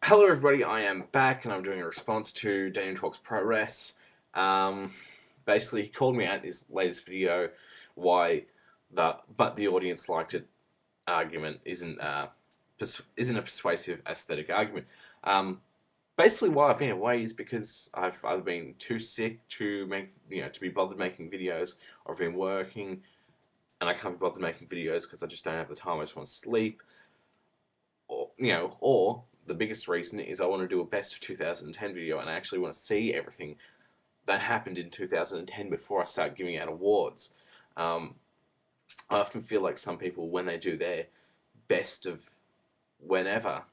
Hello everybody, I am back and I'm doing a response to DanielTalksPuroresu. Um, Basically, he called me out in his latest video why the audience liked it argument isn't a persuasive aesthetic argument. Um, Basically, why I've been away is because I've either been too sick to to be bothered making videos, or I've been working and I can't be bothered making videos because I just don't have the time. I just want to sleep, or the biggest reason is I want to do a best of 2010 video and I actually want to see everything that happened in 2010 before I start giving out awards. Um, I often feel like some people, when they do their best of whenever,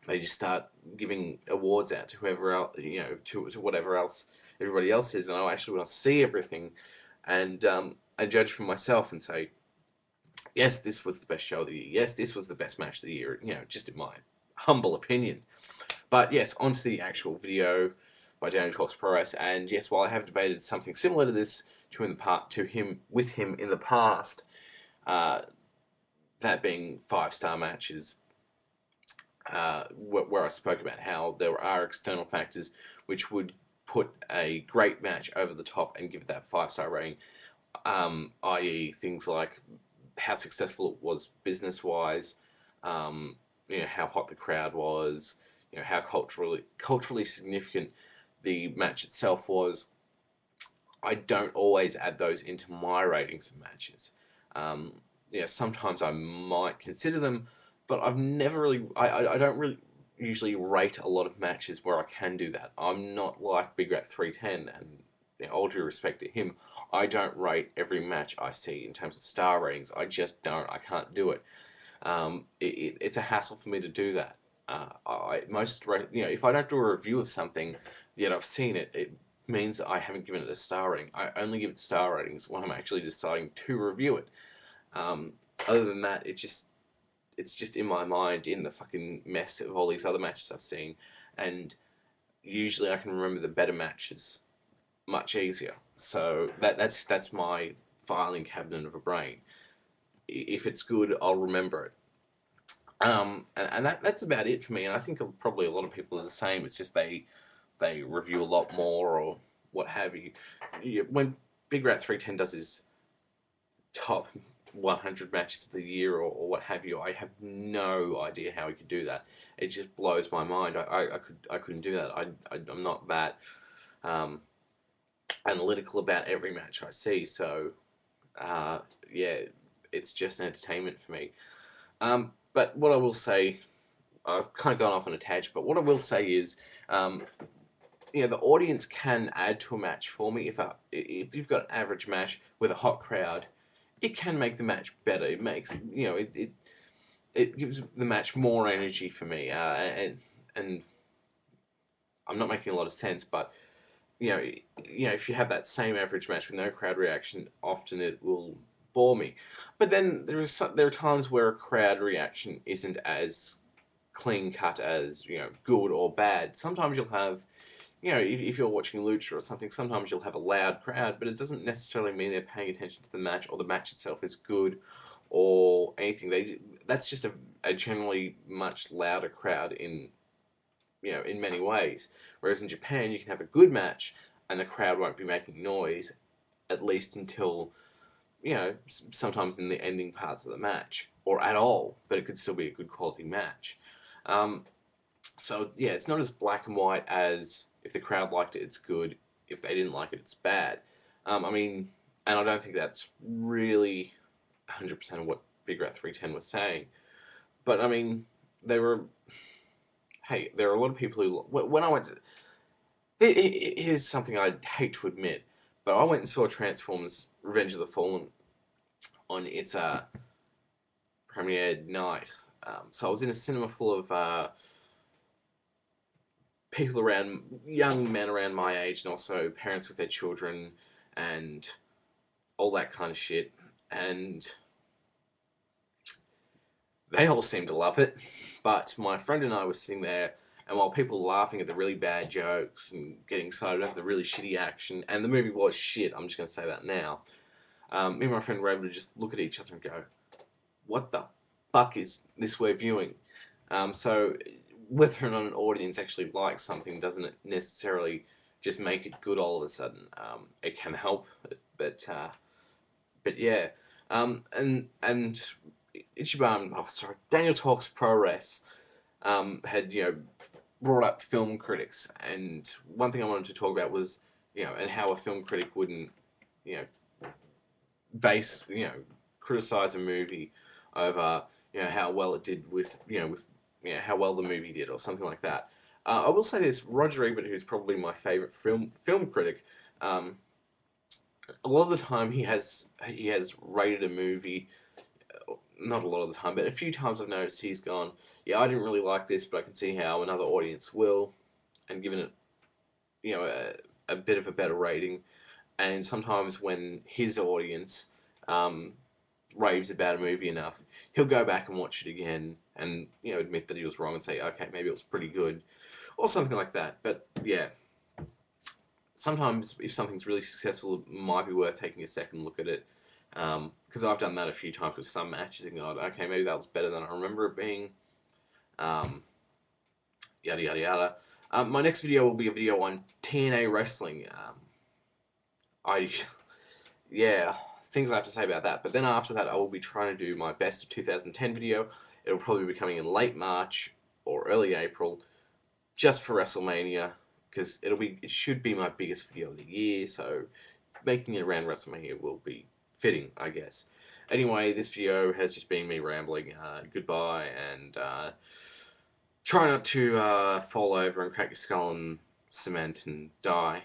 they just start giving awards out to whoever else, to whatever else everybody else is, and I actually want to see everything and I judge for myself and say, yes, this was the best show of the year. Yes, this was the best match of the year. Just in my humble opinion. But yes, onto the actual video by DanielTalksPuroresu. And yes, while I have debated something similar to this with him in the past, uh, that being 5-star matches, where I spoke about how there are external factors which would put a great match over the top and give it that 5-star rating, i.e., things like how successful it was business wise, how hot the crowd was, how culturally significant the match itself was. I don't always add those into my ratings of matches. Sometimes I might consider them, but I've never really. I don't really usually rate a lot of matches where I can do that. I'm not like Big Rat 310, and all due respect to him, I don't rate every match I see in terms of star ratings. I just don't. I can't do it. It's a hassle for me to do that. If I don't do a review of something, yet I've seen it, it means I haven't given it a star rating. I only give it star ratings when I'm actually deciding to review it. Um, Other than that, it's just in my mind in the fucking mess of all these other matches I've seen, and usually I can remember the better matches much easier. So that's my filing cabinet of a brain. If it's good, I'll remember it. And that's about it for me. And I think probably a lot of people are the same. It's just they review a lot more or what have you. When Big Rat 310 does his top 100 matches of the year or what have you, I have no idea how he could do that. It just blows my mind. I couldn't do that. I'm not that um, analytical about every match I see. So uh, yeah, it's just an entertainment for me. But what I will say, I've kind of gone off on a tangent, but what I will say is, um, the audience can add to a match for me. If you've got an average match with a hot crowd, it can make the match better. It makes it gives the match more energy for me, and I'm not making a lot of sense, but you know, if you have that same average match with no crowd reaction, often it will bore me. But then there are times where a crowd reaction isn't as clean cut as good or bad. Sometimes you'll have if you're watching lucha or something, sometimes you'll have a loud crowd, but it doesn't necessarily mean they're paying attention to the match or the match itself is good or anything. That's just a generally much louder crowd in many ways. Whereas in Japan, you can have a good match and the crowd won't be making noise, at least until sometimes in the ending parts of the match or at all, but it could still be a good quality match. Um, so yeah, it's not as black and white as if the crowd liked it, it's good. If they didn't like it, it's bad. I mean, and I don't think that's really 100% of what Big Rat 310 was saying. But I mean, there were hey, there are a lot of people who when I went to here's something I'd hate to admit, but I went and saw Transformers: Revenge of the Fallen on its premiere night. So I was in a cinema full of people around, young men around my age, and also parents with their children, and all that kind of shit. And they all seemed to love it, but my friend and I were sitting there, and while people were laughing at the really bad jokes and getting excited about the really shitty action, and the movie was shit, I'm just going to say that now, me and my friend were able to just look at each other and go, what the fuck is this we're viewing? So whether or not an audience actually likes something doesn't necessarily just make it good all of a sudden. It can help, but yeah, and Ichiban, oh sorry, Daniel Talks ProRes had brought up film critics, and one thing I wanted to talk about was and how a film critic wouldn't you know base criticize a movie over how well it did with how well the movie did or something like that. I will say this: Roger Ebert, who's probably my favorite film critic, a lot of the time he has rated a movie. Not a lot of the time, but a few times I've noticed he's gone, yeah, I didn't really like this, but I can see how another audience will, and given it a bit of a better rating. And sometimes when his audience raves about a movie enough, he'll go back and watch it again and admit that he was wrong and say, okay, maybe it was pretty good or something like that. But yeah, sometimes if something's really successful, it might be worth taking a second look at it. Because I've done that a few times with some matches and gone, okay, maybe that was better than I remember it being. Um, Yada yada yada. My next video will be a video on TNA wrestling. I yeah, things I have to say about that. But then after that, I will be trying to do my best of 2010 video. It'll probably be coming in late March or early April, just for WrestleMania, because it should be my biggest video of the year. So making it around WrestleMania will be fitting, I guess. Anyway, this video has just been me rambling. Goodbye, and try not to fall over and crack your skull in cement and die.